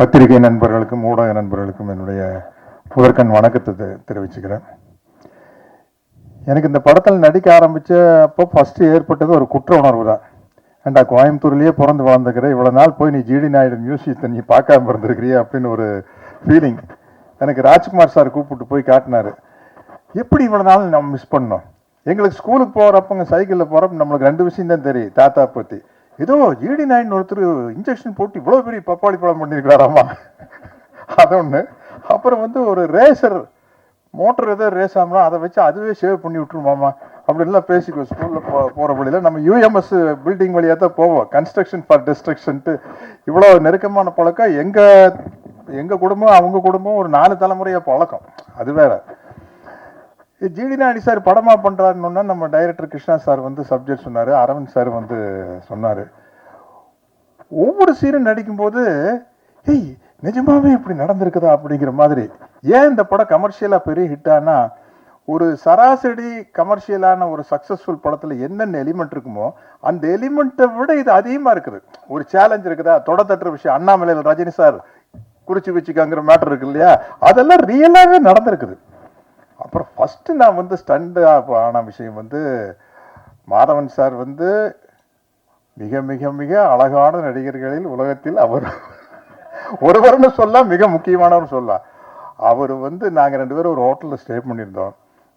பத்திரிகை நண்பர்களுக்கும் ஊடக நண்பர்களுக்கும் என்னுடைய முதற்கண் வணக்கத்தை தெரிவிச்சுக்கிறேன். எனக்கு இந்த படத்தில் நடிக்க ஆரம்பித்த அப்போ ஃபஸ்ட்டு ஏற்பட்டது ஒரு குற்ற உணர்வு தான். ஏண்டா கோயம்புத்தூர்லேயே பிறந்து வாழ்ந்துக்கிறேன், இவ்வளோ நாள் போய் நீ ஜிடி நாயுடு மியூசியத்தை நீ பார்க்காம இருந்திருக்கிறிய அப்படின்னு ஒரு ஃபீலிங். எனக்கு ராஜ்குமார் சார் கூப்பிட்டு போய் காட்டினார். எப்படி இவ்வளோ நாள் நம்ம மிஸ் பண்ணோம். எங்களுக்கு ஸ்கூலுக்கு போகிறப்பங்க சைக்கிளில் போகிறப்ப நம்மளுக்கு ரெண்டு விஷயம் தான் தெரியும் தாத்தா பற்றி. ஏதோ ஜிடி நாயுடு ஒருத்தர் இன்ஜெக்ஷன் போட்டு இவ்வளோ பெரிய பப்பாளி பழம் பண்ணியிருக்கிறாராமா, அது ஒன்று. அப்புறம் ஒரு ரேசர் மோட்டர் ஏதோ ரேஸ் ஆகலாம், அதை வச்சு அதுவே சேவ் பண்ணி விட்டுருமாமா அப்படின்லாம் பேசிக்குவோம். ஸ்கூலில் போகிற வழியில் நம்ம யூஎம்எஸ் பில்டிங் வழியாக தான் போவோம், கன்ஸ்ட்ரக்ஷன் ஃபார் டிஸ்ட்ரக்ஷன்ட்டு. இவ்வளோ நெருக்கமான பழக்கம் எங்கள் குடும்பம் அவங்க குடும்பம் ஒரு 4 தலைமுறையாக பழக்கம். அது வேற. ஜிடி நாயுடு சார் படமாக பண்ணுறாருன்னா நம்ம டைரக்டர் கிருஷ்ணா சார் சப்ஜெக்ட் சொன்னார், அரவிந்த் சார் சொன்னார். ஒவ்வொரு சீனும் நடிக்கும்போது ஏய் நிஜமாவே இப்படி நடந்திருக்குதா அப்படிங்கிற மாதிரி. ஏன் இந்த படம் கமர்ஷியலாக பெரிய ஹிட்டானா, ஒரு சராசரி கமர்ஷியலான ஒரு சக்ஸஸ்ஃபுல் படத்தில் என்னென்ன எலிமெண்ட் இருக்குமோ அந்த எலிமெண்ட்டை விட இது அதிகமாக இருக்குது. ஒரு சேலஞ்ச் இருக்குதா, தொட தட்டுற விஷயம், அண்ணாமலையில் ரஜினி சார் குறிச்சு வச்சுக்காங்கிற மேட்டர் இருக்கு இல்லையா, அதெல்லாம் ரியலாகவே நடந்திருக்குது. அப்புறம் ஃபஸ்ட்டு நான் ஸ்டண்ட் ஆன விஷயம் மாதவன் சார் மிக மிக மிக அழகான நடிகர்களில் உலகத்தில் அவர் ஒருவர்னு சொல்ல மிக முக்கியமானவர் சொல்லலாம். அவர் நாங்கள் 2 பேரும் ஒரு ஹோட்டலில் ஸ்டே பண்ணியிருந்தோம்.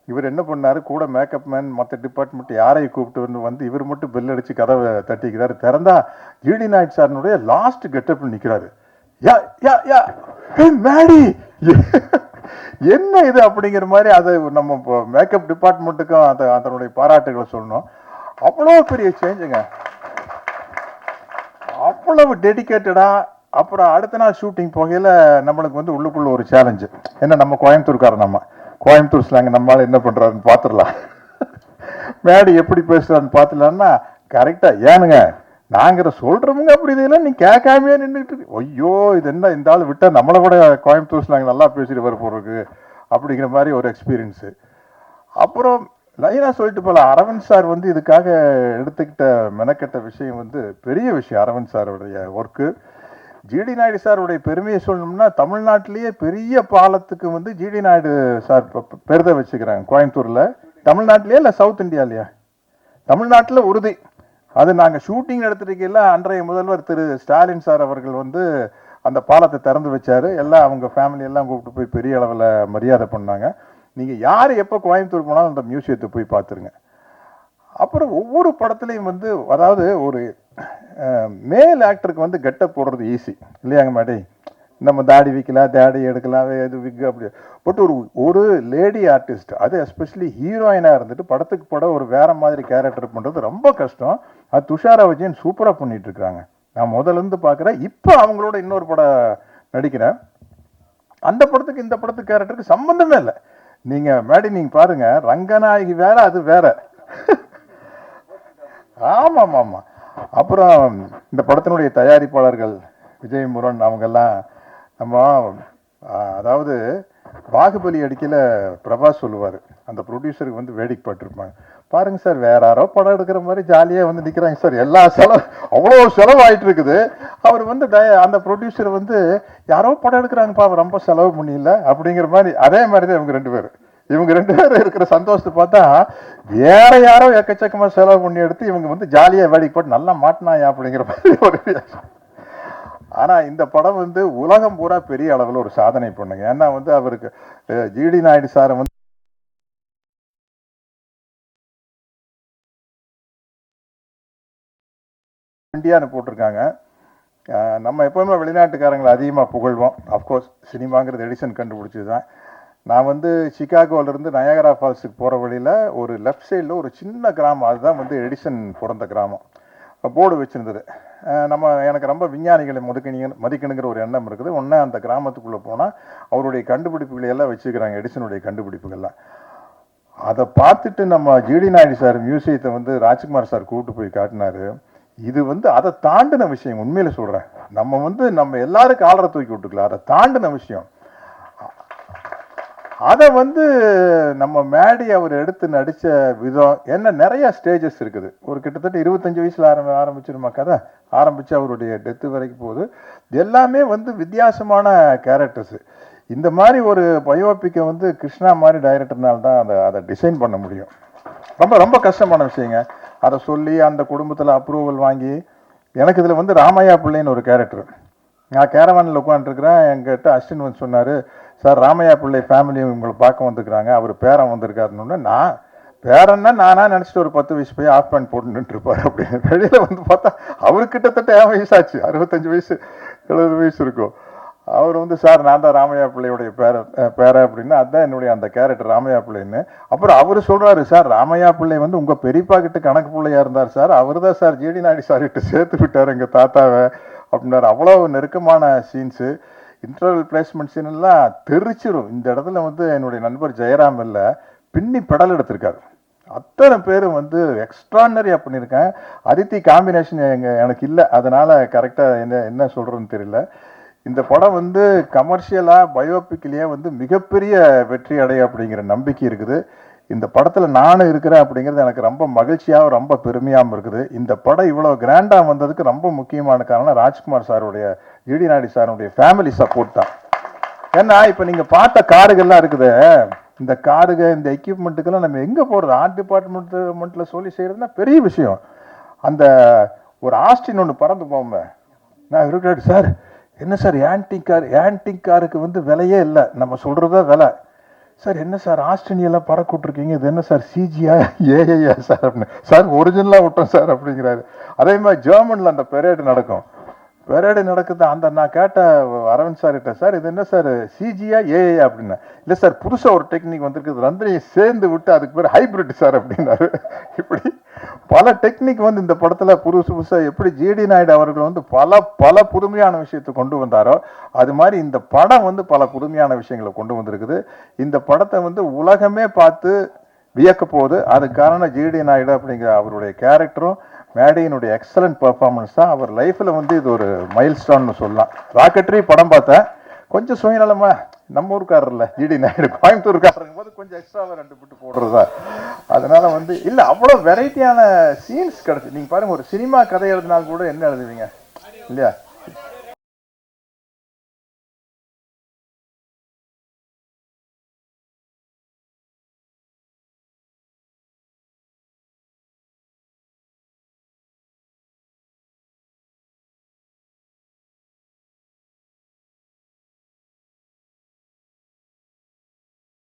இவர் என்ன பண்ணார், கூட மேக்கப் மேன் மற்ற டிபார்ட்மெண்ட் யாரையும் கூப்பிட்டு இவர் மட்டும் பெல் அடித்து கதவை தட்டிக்கிறாரு. திறந்தா ஜிடி நாயுடு சாரினுடைய லாஸ்ட் கெட்டப் நிற்கிறாரு. யா யா யா மேடி என்ன இது அப்படிங்கிற மாதிரி. அது நம்ம மேக்கப் டிபார்ட்மெண்ட்டுக்கும் அதனுடைய பாராட்டுகளை சொல்லணும். அவ்வளோ பெரிய சேஞ்சுங்க, அவ்வளவு டெடிக்கேட்டடா. அப்புறம் அடுத்த நாள் ஷூட்டிங் போகையில் நம்மளுக்கு உள்ளுக்குள்ள ஒரு சேலஞ்சு என்ன, நம்ம கோயம்புத்தூர்காரன், நம்ம கோயம்புத்தூர் ஸ்லாங்க நம்மளால என்ன பண்ணுறாருன்னு பார்த்துடலாம், மேடி எப்படி பேசுறாருன்னு பார்த்துடலான்னா கரெக்டாக ஏனுங்க நாங்கிற சொல்கிறோமுங்க அப்படி இதெல்லாம் நீ கேட்காமையே நின்றுட்டு ஐயோ இது என்ன இந்த ஆள் விட்டால் நம்மளை கூட கோயம்புத்தூர் ஸ்லாங் நல்லா பேசிட்டு வர போகிறதுக்கு அப்படிங்கிற மாதிரி ஒரு எக்ஸ்பீரியன்ஸு. அப்புறம் லைனாக சொல்லிட்டு போல அரவிந்த் சார் இதுக்காக எடுத்துக்கிட்ட மெனக்கெட்ட விஷயம் பெரிய விஷயம். அரவிந்த் சாருடைய ஒர்க்கு. ஜிடி நாயுடு சாருடைய பெருமையை சொல்லணும்னா தமிழ்நாட்டிலேயே பெரிய பாலத்துக்கு ஜிடி நாயுடு சார் பெருதை வச்சுக்கிறாங்க கோயம்புத்தூரில். தமிழ்நாட்டிலேயே இல்லை சவுத் இந்தியாலையா? தமிழ்நாட்டில் உறுதி. அது நாங்கள் ஷூட்டிங் எடுத்துருக்கையில் அன்றைய முதல்வர் திரு ஸ்டாலின் சார் அவர்கள் அந்த பாலத்தை திறந்து வச்சார். எல்லாம் அவங்க ஃபேமிலியெல்லாம் கூப்பிட்டு போய் பெரிய அளவில் மரியாதை பண்ணாங்க. நீங்கள் யார் எப்போ கோயம்புத்தூர் போனாலும் அந்த மியூசியத்தை போய் பார்த்துருங்க. அப்புறம் ஒவ்வொரு படத்துலையும் அதாவது ஒரு மேல் ஆக்டருக்கு கெட்டப் போடுறது ஈஸி இல்லையாங்க மேடி, நம்ம தாடி வைக்கலாம், தாடி எடுக்கலாம், இது விக் அப்படி. பட் ஒரு லேடி ஆர்டிஸ்ட், அது எஸ்பெஷலி ஹீரோயினாக இருந்துட்டு படத்துக்கு படம் ஒரு வேற மாதிரி கேரக்டர் பண்ணுறது ரொம்ப கஷ்டம். அது துஷாரா விஜயன் சூப்பராக பண்ணிட்டு இருக்காங்க. நான் முதல்ல பார்க்குறேன். இப்போ அவங்களோட இன்னொரு படம் நடிக்கிறேன். அந்த படத்துக்கு இந்த படத்துக்கு கேரக்டருக்கு சம்மந்தமே இல்லை. நீங்கள் மேடி நீங்கள் பாருங்க, ரங்கநாயகி வேற அது வேற. ஆமாம் ஆமாம். அப்புறம் இந்த படத்தினுடைய தயாரிப்பாளர்கள் விஜய் முருகன் அவங்கெல்லாம் நம்ம அதாவது பாகுபலி அடிக்கல பிரபாஸ் சொல்லுவார், அந்த ப்ரொடியூசருக்கு வேடிக்கை பட்டிருப்பாங்க. பாருங்க சார் வேற யாரோ படம் எடுக்கிற மாதிரி ஜாலியாக நிற்கிறாங்க சார், எல்லா செலவு அவ்வளோ செலவாயிட்டு இருக்குது. அவர் அந்த ப்ரொடியூசர் யாரோ படம் எடுக்கிறாங்கப்பா ரொம்ப செலவு பண்ணியில அப்படிங்கிற மாதிரி. அதே மாதிரி தான் இவங்க ரெண்டு பேரும் இருக்கிற சந்தோஷத்தை பார்த்தா வேற யாரோ எக்கச்சக்கமா செலவு பண்ணி எடுத்து இவங்க ஜாலியா வேடிக்கை போட்டு நல்லா மாட்டினாயா அப்படிங்கிற மாதிரி ஒரு. ஆனா இந்த படம் உலகம் பூரா பெரிய அளவில் ஒரு சாதனை பண்ணுங்க. ஏன்னா அவருக்கு ஜிடி நாயுடு சாரை இந்தியான்னு போட்டிருக்காங்க. நம்ம எப்பவுமே வெளிநாட்டுக்காரங்களை அதிகமாக புகழ்வோம். அஃப்கோர்ஸ் சினிமாங்கிறது எடிசன் கண்டுபிடிச்சது தான். நான் சிகாகோவிலேருந்து நயாகரா ஃபால்ஸுக்கு போகிற வழியில் ஒரு லெஃப்ட் சைடில் ஒரு சின்ன கிராமம், அதுதான் எடிசன் பிறந்த கிராமம். போர்டு வச்சுருந்தது. எனக்கு ரொம்ப விஞ்ஞானிகளை மதிக்கணுங்கிற ஒரு எண்ணம் இருக்குது. ஒன்றே அந்த கிராமத்துக்குள்ளே போனால் அவருடைய கண்டுபிடிப்புகளை எல்லாம் வச்சுக்கிறாங்க, எடிசனுடைய கண்டுபிடிப்புகள்லாம். அதை பார்த்துட்டு நம்ம ஜிடி நாயுடு சார் மியூசியத்தை ராஜ்குமார் சார் கூப்பிட்டு போய் காட்டினார். இது அதை தாண்டின விஷயம். உண்மையில சொல்கிறேன், நம்ம நம்ம எல்லாருக்கும் ஆளரை தூக்கி விட்டுக்கலாம், அதை தாண்டின விஷயம். அதை வந்து நம்ம மேடி அவர் எடுத்து நடித்த விதம் என்ன, நிறைய ஸ்டேஜஸ் இருக்குது. ஒரு கிட்டத்தட்ட 25 வயசில் ஆரம்பிச்சிருமா கதை, ஆரம்பித்து அவருடைய டெத்து வரைக்கும் போகுது. எல்லாமே வந்து வித்தியாசமான கேரக்டர்ஸு. இந்த மாதிரி ஒரு பயோபிக்கை வந்து கிருஷ்ணா மாதிரி டைரக்டர்னால தான் அதை டிசைன் பண்ண முடியும். ரொம்ப ரொம்ப கஷ்டமான விஷயங்க. அதை சொல்லி அந்த குடும்பத்தில் அப்ரூவல் வாங்கி, எனக்கு இதில் வந்து ராமையா பிள்ளைன்னு ஒரு கேரக்டர். நான் கேரவானில் உட்காந்துருக்கிறேன், என்கிட்ட அஸ்டின் வந்து சொன்னார், சார் ராமையா பிள்ளை ஃபேமிலி உங்களை பார்க்க வந்துருக்குறாங்க, அவர் பேரன் வந்திருக்காருன்னு. நான் பேரன்னா நானா நினச்சிட்டு ஒரு 10 வயசு போய் ஆஃப் பேண்ட் போட்டு நின்றுருப்பார். அப்படின்னு வெளியில் வந்து பார்த்தா அவர் கிட்டத்தட்ட 50 வயசாச்சு, 65 வயசு 70 வயசு இருக்கும். அவர் வந்து சார் நான் தான் ராமையா பிள்ளையுடைய பேர அப்படின்னா, அதுதான் என்னுடைய அந்த கேரக்டர் ராமையா பிள்ளைன்னு. அப்புறம் அவர் சொல்கிறாரு, சார் ராமையா பிள்ளை வந்து உங்கள் பெரியப்பா கிட்ட கணக்கு பிள்ளையா இருந்தார் சார், அவர் தான் சார் ஜிடி நாயுடு சார் கிட்ட சேர்த்து விட்டார் எங்கள் தாத்தாவை அப்படின்னாரு. அவ்வளோ நெருக்கமான சீன்ஸு. இன்டர்வல் பிளேஸ்மெண்ட் சீன் எல்லாம் தெரிச்சிடும். இந்த இடத்துல வந்து என்னுடைய நண்பர் ஜெயராம் இல்லை பின்னி பெடல் எடுத்திருக்காரு. அத்தனை பேரும் வந்து எக்ஸ்ட்ரானரியாக பண்ணியிருக்கேன். அதித்தி காம்பினேஷன் எனக்கு இல்லை, அதனால் கரெக்டாக என்ன சொல்கிறதுன்னு தெரியல. இந்த படம் வந்து கமர்ஷியலாக பயோபிக்லேயே வந்து மிகப்பெரிய வெற்றி அடைய அப்படிங்கிற நம்பிக்கை இருக்குது. இந்த படத்தில் நானும் இருக்கிறேன் அப்படிங்கிறது எனக்கு ரொம்ப மகிழ்ச்சியாகவும் ரொம்ப பெருமையாகவும் இருக்குது. இந்த படம் இவ்வளோ கிராண்டாக வந்ததுக்கு ரொம்ப முக்கியமான காரணம் ராஜ்குமார் சாருடைய, ஜிடி நாயுடு சாருடைய ஃபேமிலி சப்போர்ட் தான். ஏன்னா இப்போ நீங்கள் பார்த்த காருகள்லாம் இருக்குது, இந்த காருக இந்த எக்யூப்மெண்ட்டுக்கெல்லாம் நம்ம எங்கே போகிறது, ஆர்ட் டிபார்ட்மெண்ட்டில் சொல்லி செய்கிறதுனா பெரிய விஷயம். அந்த ஒரு ஆஸ்டின் ஒன்று பறந்து போவோமே, நான் இருக்கிறேன் சார், என்ன சார் ஆன்டிக் காருக்கு வந்து விலையே இல்லை, நம்ம சொல்கிறதா விலை சார். என்ன சார் ஆஸ்திரேலியெல்லாம் பறக்க விட்ருக்கீங்க, இது என்ன சார் சிஜியா ஏஐயா சார் அப்படின்னு. சார் ஒரிஜினலாக விட்டோம் சார் அப்படிங்கிறாரு. அதே மாதிரி ஜெர்மனில் அந்த பெரேடு நடக்குது. அந்த நான் கேட்ட அரவிந்த் சார் கிட்ட, சார் இது என்ன சார் சிஜியா ஏஐயா அப்படின்னா, இல்லை சார் புதுசாக ஒரு டெக்னிக் வந்திருக்குது, ரந்தனையை சேர்ந்து விட்டு அதுக்கு பேர் ஹைப்ரிட் சார் அப்படின்னாரு. இப்படி பல டெக்னிக் வந்து இந்த படத்தில் புதுசாக எப்படி ஜிடி நாயுடு அவர்கள் வந்து பல புதுமையான விஷயத்தை கொண்டு வந்தாரோ, அது மாதிரி இந்த படம் வந்து பல புதுமையான விஷயங்களை கொண்டு வந்திருக்குது. இந்த படத்தை வந்து உலகமே பார்த்து வியக்க போகுது. அதுக்கு காரணம் ஜிடி நாயுடு அப்படிங்கிற அவருடைய கேரக்டரும் மேடியினுடைய எக்ஸலண்ட் பெர்ஃபார்மன்ஸ் தான். அவர் லைஃப்பில் வந்து இது ஒரு மைல் ஸ்டோன்னு சொல்லலாம். ராக்கெட்ரி படம் பார்த்தேன், கொஞ்சம் சுயநலமா, நம்ம ஊருக்காரர் இல்லை ஜிடி நாயுடு, கோயம்புத்தூர்காரங்க போது கொஞ்சம் எக்ஸ்ட்ராவாக 2 பிட்டு போடுறதா. அதனால வந்து இல்லை அவ்வளோ வெரைட்டியான சீன்ஸ் கிடச்சி. நீங்கள் பாருங்கள், ஒரு சினிமா கதை எழுதினால் கூட என்ன எழுதுவீங்க இல்லையா,